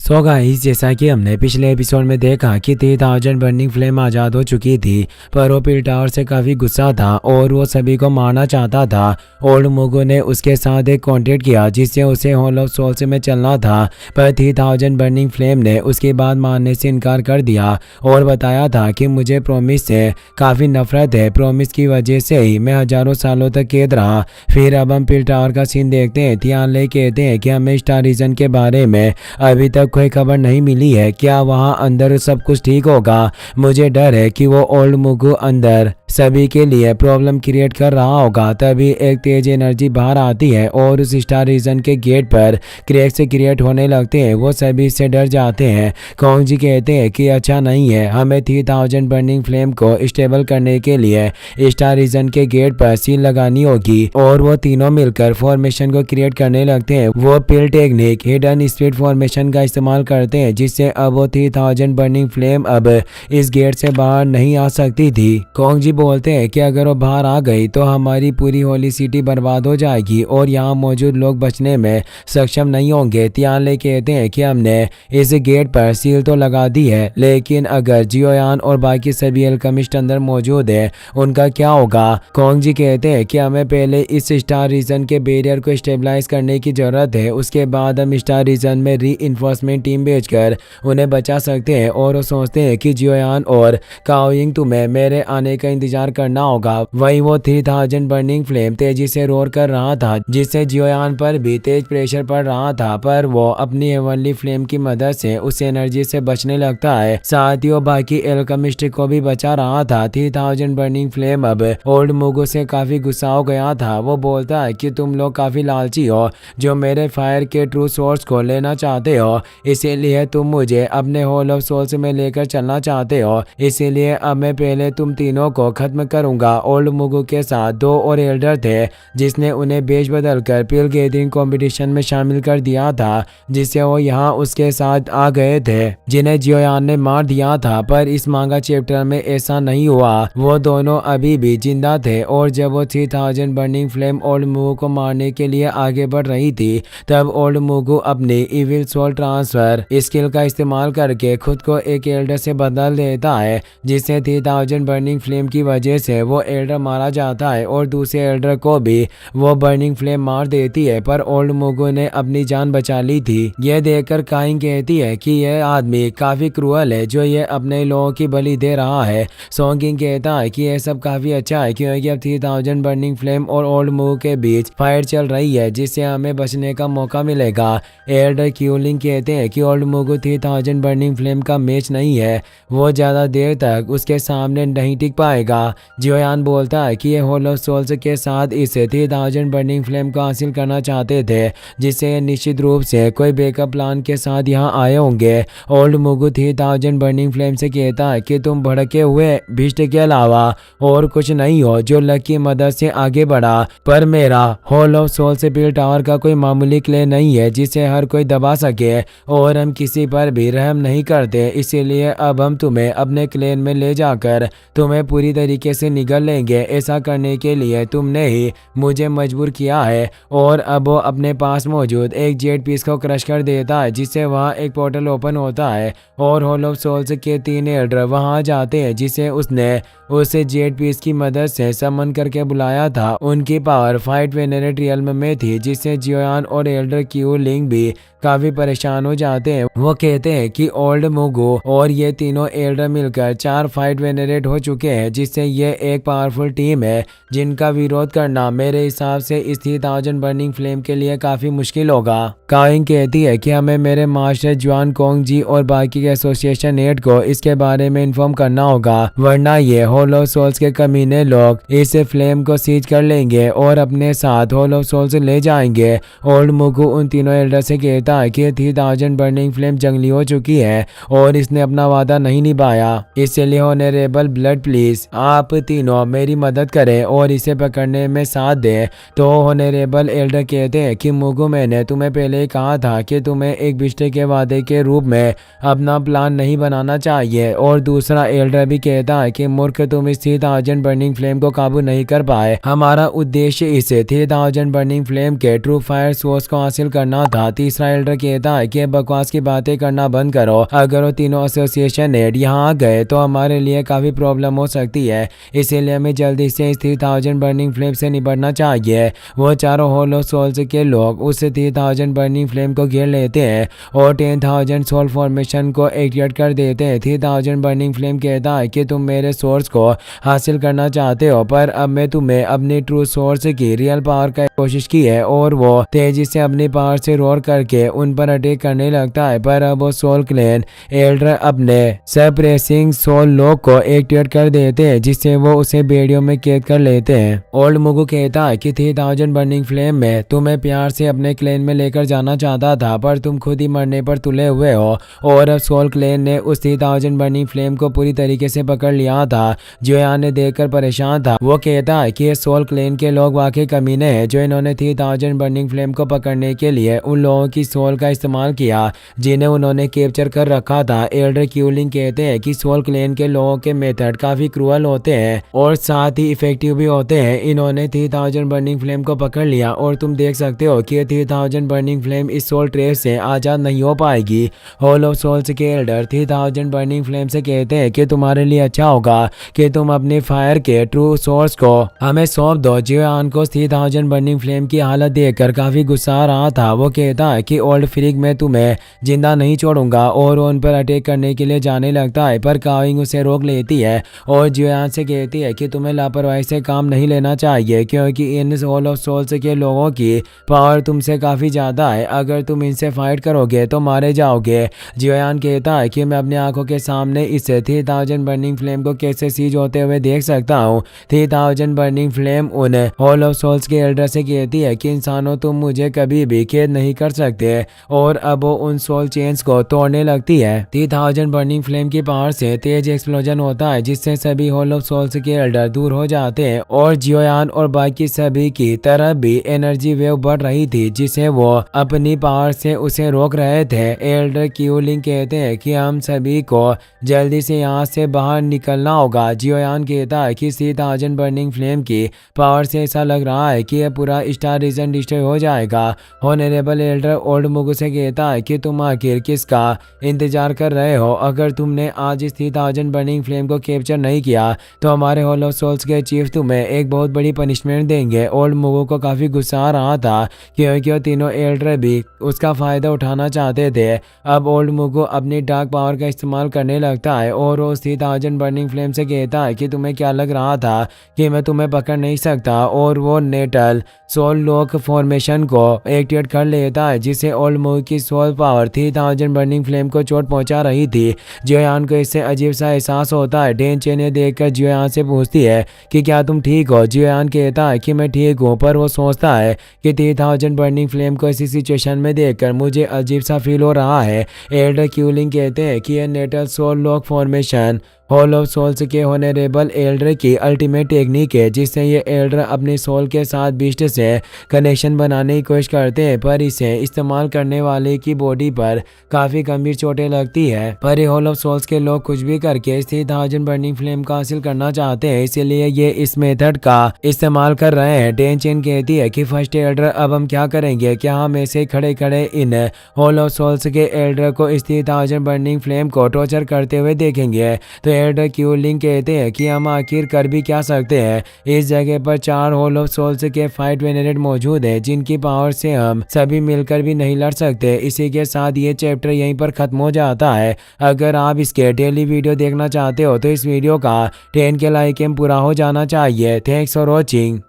So guys, जैसा कि हमने पिछले एपिसोड में देखा कि 3000 बर्निंग फ्लेम आज़ाद हो चुकी थी, पर वो पिल टावर से काफ़ी गुस्सा था और वो सभी को मारना चाहता था। ओल्ड मुगो ने उसके साथ एक कॉन्ट्रैक्ट किया जिससे उसे हॉल ऑफ सोल्स में चलना था, पर 3000 बर्निंग फ्लेम ने उसकी बात मानने से इनकार कर दिया और बताया था कि मुझे प्रॉमिस से काफ़ी नफरत है, प्रॉमिस की वजह से ही मैं हज़ारों सालों तक कैद रहा। फिर अब हम पिल टावर का सीन देखते हैं। थियानले कहते हैं कि हमें स्टार रीजन के बारे में अभी तक कोई खबर नहीं मिली है, क्या वहां अंदर सब कुछ ठीक होगा? मुझे डर है कि वो ओल्ड मुगु अंदर सभी के लिए प्रॉब्लम क्रिएट कर रहा होगा। तभी एक तेज एनर्जी बाहर आती है और उस स्टार रीजन के गेट पर क्रैक से क्रिएट होने लगते हैं। वो सभी इससे डर जाते हैं। कोंग जी कहते हैं कि अच्छा नहीं है, हमें 3000 बर्निंग फ्लेम को स्टेबल करने के लिए स्टार रीजन के गेट पर सील लगानी होगी और वो तीनों मिलकर फॉर्मेशन को क्रिएट करने लगते हैं। वो पिल टेक्निक हिडन स्पीड फॉर्मेशन का इस्तेमाल करते हैं जिससे अब वो 3000 बर्निंग फ्लेम अब इस गेट से बाहर नहीं आ सकती थी। कोंग जी बोलते हैं कि अगर वो बाहर आ गई तो हमारी पूरी होली सिटी बर्बाद हो जाएगी और यहाँ मौजूद लोग बचने में सक्षम नहीं होंगे। तियानले कहते हैं कि हमने इस गेट पर सील तो लगा दी है, लेकिन अगर जियोयान और बाकी सभी अल्केमिस्ट अंदर मौजूद है उनका क्या होगा? कोंग जी कहते हैं कि हमें पहले इस स्टार रीजन के बैरियर को स्टेबलाइज करने की जरूरत है, उसके बाद हम स्टार रीजन में री इन्फोर्समेंट टीम भेजकर उन्हें बचा सकते हैं। और वो सोचते हैं कि जियोयान और काओयिंग तुम्हें मेरे आने का इंतजार करना होगा। वही वो 3000 बर्निंग फ्लेम तेजी से रोर कर रहा था जिससे जियोयान पर भी तेज प्रेशर पड़ रहा था, पर वो अपनी हेवनली फ्लेम की मदद से उस एनर्जी से बचने लगता है। साथ ही वो बाकी एल्केमिस्ट को भी बचा रहा था। 3000 बर्निंग फ्लेम अब ओल्ड मुगो से काफी गुस्सा हो गया था। वो बोलता है कि तुम लोग काफी लालची हो जो मेरे फायर के ट्रू सोर्स को लेना चाहते हो, इसीलिए तुम मुझे अपने हॉल ऑफ सोल्स में लेकर चलना चाहते हो। इसीलिए अब मैं पहले तुम तीनों को खत्म करूंगा। ओल्ड मुगु के साथ दो और एल्डर थे जिसने उन्हें बेच बदल कर पिल गैदरिंग कंपटीशन में शामिल कर दिया था, जिससे वो यहाँ उसके साथ आ गए थे, जिन्हें जियोयान ने मार दिया था। पर इस मांगा चैप्टर में ऐसा नहीं हुआ, वो दोनों अभी भी जिंदा थे और जब वो 3000 बर्निंग फ्लेम ओल्ड मुगु को मारने के लिए आगे बढ़ रही थी तब ओल्ड मुगु अपनी इविल सोल ट्रांसफर स्किल का इस्तेमाल करके खुद को एक एल्डर से बदल देता है, जिससे 3000 बर्निंग फ्लेम की वजह से वो एल्डर मारा जाता है और दूसरे एल्डर को भी वो बर्निंग फ्लेम मार देती है। पर ओल्ड मुगु ने अपनी जान बचा ली थी। यह देखकर काइंग कहती है कि यह आदमी काफी क्रूअल है जो ये अपने लोगों की बलि दे रहा है। सोंगिंग कहता है कि यह सब काफी अच्छा है क्योंकि अब 3000 बर्निंग फ्लेम और ओल्ड मुगु के बीच फाइट चल रही है जिससे हमें बचने का मौका मिलेगा। एल्डर क्यूलिंग कहते हैं कि ओल्ड मुगु 3000 बर्निंग फ्लेम का मैच नहीं है, वो ज्यादा देर तक उसके सामने नहीं टिक पाएगा। जियोयान बोलता है कि ये हॉल ऑफ सोल्स के साथ इस 3000 बर्निंग फ्लेम को हासिल करना चाहते थे, जिससे निश्चित रूप से कोई बैकअप प्लान के साथ यहाँ आए होंगे। ओल्ड मुगु 3000 बर्निंग फ्लेम से कहता है कि तुम भड़के हुए भिष्ट के अलावा और कुछ नहीं हो जो लक की मदद से आगे बढ़ा, पर मेरा hall of souls pill tower का कोई मामूली क्ले नहीं है जिसे हर कोई दबा सके और हम किसी पर भी रहम नहीं करते। इसीलिए अब हम तुम्हें अपने क्लेन में ले जाकर तुम्हें पूरी तरीके से निगल लेंगे। ऐसा करने के लिए तुमने ही मुझे मजबूर किया है। और अब वो अपने पास मौजूद एक जेट पीस को क्रश कर देता है जिससे वहाँ एक पोर्टल ओपन होता है और हॉल ऑफ सोल्स के 3 एल्डर वहाँ जाते हैं जिसे उसने उस जेट पीस की मदद से समन करके बुलाया था। उनकी पावर फाइट वेनेरेट रियल्म में थी जिससे जियोयान और एल्डर क्यू लिंग भी काफी परेशान हो जाते हैं। वो कहते हैं कि ओल्ड मुगु और ये तीनों एल्डर मिलकर 4 फाइट वेनेरेट हो चुके हैं, जिससे ये एक पावरफुल टीम है जिनका विरोध करना मेरे हिसाब से इस 3000 बर्निंग फ्लेम के लिए काफी मुश्किल होगा। काइंग कहती है कि हमें मेरे मास्टर जुआन कोंग जी और बाकी के एसोसिएशन हेड को इसके बारे में इन्फॉर्म करना होगा, वरना ये हॉल ऑफ सोल्स के कमीने लोग इस फ्लेम को सीज कर लेंगे और अपने साथ हॉल ऑफ सोल्स ले जाएंगे। ओल्ड मुगु उन तीनों एल्डर से कहता है कि 3000 बर्निंग फ्लेम जंगली हो चुकी है और इसने अपना वादा नहीं निभाया, इसलिए ऑनरेबल ब्लड प्लीज आप तीनों मेरी मदद करें और इसे पकड़ने में साथ दें। तो होनरेबल एल्डर कहते हैं कि मुगु, मैंने तुम्हें पहले ही कहा था कि तुम्हें एक बिस्टे के वादे के रूप में अपना प्लान नहीं बनाना चाहिए। और दूसरा एल्डर भी कहता है कि मूर्ख, तुम इस 3000 बर्निंग फ्लेम को काबू नहीं कर पाए। हमारा उद्देश्य इस 3000 बर्निंग फ्लेम के ट्रू फायर सोर्स को हासिल करना था। तीसरा एल्डर कहता है कि बकवास की बातें करना बंद करो। अगर वो तीनों एसोसिएशन हेड यहाँ आ गए तो हमारे लिए काफी प्रॉब्लम हो सकती है, इसीलिए हमें जल्दी से इस 3000 बर्निंग फ्लेम से निपटना चाहिए। वो चारों होलो सोल्स के लोग उस 3000 बर्निंग फ्लेम को घेर लेते हैं और 10,000 सोल फॉर्मेशन को एक्टिवेट कर देते हैं। 3000 बर्निंग फ्लेम कहता है कि तुम मेरे सोर्स को हासिल करना चाहते हो, पर अब मैं तुम्हें अपनी ट्रू सोर्स की रियल पावर का कोशिश की है। और वो तेजी से अपनी पावर से रोर करके उन पर अटैक करने लगता है। पर अब वो सोल क्लैन एल्डर अपने सप्रेसिंग सोल लॉक को एक्टिवेट कर देते हैं, जिससे वो उसे बेड़ियों में कैद कर लेते हैं। ओल्ड मुगु कहता है कि 3000 बर्निंग फ्लेम में तुम्हें प्यार से अपने क्लैन में लेकर जाना चाहता था, पर तुम खुद ही मरने पर तुले हुए हो। और अब सोल क्लैन ने उस 3000 बर्निंग फ्लेम को पूरी तरीके से पकड़ लिया था। जोयान ने देखकर परेशान था। वो कहता है कि ये सोल क्लैन के लोग वाकई कमीने हैं, जो इन्होंने 3000 बर्निंग फ्लेम को पकड़ने के लिए उन लोगों की सोल का इस्तेमाल किया जिन्हें उन्होंने कैप्चर कर रखा था। एल्डर क्यूलिंग कहते हैं कि सोल क्लैन के लोगों के मेथड काफी क्रूअल होते हैं और साथ ही इफेक्टिव भी होते हैं। इन्होंने 3000 बर्निंग फ्लेम को पकड़ लिया और तुम देख सकते हो कि 3000 बर्निंग फ्लेम इस सोल ट्रेप से आजाद नहीं हो पाएगी। हॉल ऑफ सोल्स के एल्डर 3000 बर्निंग फ्लेम से कहते हैं कि तुम्हारे लिए अच्छा होगा कि तुम अपने फायर के ट्रू सोर्स को हमें सौंप दो। जियोयान को 3000 बर्निंग फ्लेम की हालत देखकर काफी गुस्सा आ रहा था। वो कहता है कि ओल्ड फ्रीक, मैं तुम्हें जिंदा नहीं छोड़ूंगा, और उन पर अटैक करने के लिए जाने लगता है। पर काविंग उसे रोक लेती है और जियोयान से कहती है कि तुम्हें लापरवाही से काम नहीं लेना चाहिए, क्योंकि इन हॉल ऑफ सोल्स के लोगों की पावर तुमसे काफी ज्यादा है। अगर तुम इनसे फाइट करोगे तो मारे जाओगे। जियोयान कहता है कि मैं अपनी आंखों के सामने इस 3000 बर्निंग फ्लेम को कैसे सीज होते हुए देख सकता हूँ। 3000 बर्निंग फ्लेम उन हॉल ऑफ सोल्स के एल्डर से कहती है कि इंसानों, तुम मुझे कभी भी कैद नहीं कर सकते। और अब वो उन सोल चेन्स को तोड़ने लगती है। 3000 बर्निंग फ्लेम की पावर से तेज एक्सप्लोजन होता है, जिससे सभी हॉल ऑफ सोल्स के एल्डर दूर हो जाते हैं और जियोयान और बाकी सभी की तरफ भी एनर्जी वेव बढ़ रही थी, जिसे वो अपनी पावर से उसे रोक रहे थे। एल्डर क्यूलिंग कहते हैं कि हम सभी को जल्दी से यहाँ से बाहर निकलना होगा। जियोयान कहता है कि 3000 बर्निंग फ्लेम की पावर से ऐसा लग रहा है कि यह पूरा स्टार रीजन डिस्ट्रॉय हो जाएगा। होनरेबल एल्डर ओल्ड मुगु से कहता है कि तुम आखिर किसका इंतजार कर रहे हो? अगर तुमने आज इस 3000 बर्निंग फ्लेम को कैप्चर नहीं किया तो हमारे हॉल ऑफ सोल्स के चीफ तुम्हें एक बहुत बड़ी पनिशमेंट देंगे। ओल्ड मुगु को काफी गुस्सा आ रहा था, क्योंकि वो तीनों एल्डर भी उसका फायदा उठाना चाहते थे। अब ओल्ड मुगु अपनी डार्क पावर का इस्तेमाल करने लगता है और वो 3000 बर्निंग फ्लेम से कहता है कि तुम्हें क्या लग रहा था कि मैं तुम्हें पकड़ नहीं सकता? और वो नेटल सोल लॉक फॉर्मेशन को एक्टिवेट कर लेता है, जिससे ओल्ड मुगु की सोल पावर 3000 बर्निंग फ्लेम को चोट पहुंचा रही थी। जियोयान को इससे अजीब सा एहसास होता है। डेनचेन ये देखकर जियोयान से पूछती है कि क्या तुम ठीक हो? जियोयान कहता है कि मैं ठीक हूँ, पर वो सोचता है कि 3000 बर्निंग फ्लेम को इसी सिचुएशन में देखकर मुझे अजीब सा फील हो रहा है। एल्डर क्यूलिंग कहते हैं कि यह natal soul lock formation hall of souls के होनरेबल एल्डर की अल्टीमेट टेक्निक है, जिससे ये एल्डर अपने सोल के साथ बीस्ट से कनेक्शन बनाने की कोशिश करते हैं, पर इसे इस्तेमाल करने वाले की बॉडी पर काफी गंभीर चोटें लगती है। पर ये हॉल ऑफ सोल्स के लोग कुछ भी करके 3000 बर्निंग फ्लेम को हासिल करना चाहते हैं, इसीलिए ये इस मेथड का इस्तेमाल कर रहे हैं। डेनचेन कहती है कि फर्स्ट एल्डर, अब हम क्या करेंगे? क्या हम ऐसे खड़े खड़े इन हॉल ऑफ सोल्स के एल्डर को इस 3000 बर्निंग फ्लेम को टॉर्चर करते हुए देखेंगे? तो एल्डर क्यूलिंग कहते हैं कि हम आखिर कर भी क्या सकते हैं। इस जगह पर 4 हॉल ऑफ सोल्स के फाइट वेनरेट मौजूद है, जिनकी पावर से हम सभी मिलकर भी नहीं लड़ सकते। इसी के साथ ये चैप्टर यहीं पर खत्म हो जाता है। अगर आप इसके डेली वीडियो देखना चाहते हो तो इस वीडियो का 10K लाइक पूरा हो जाना चाहिए। Thanks for watching.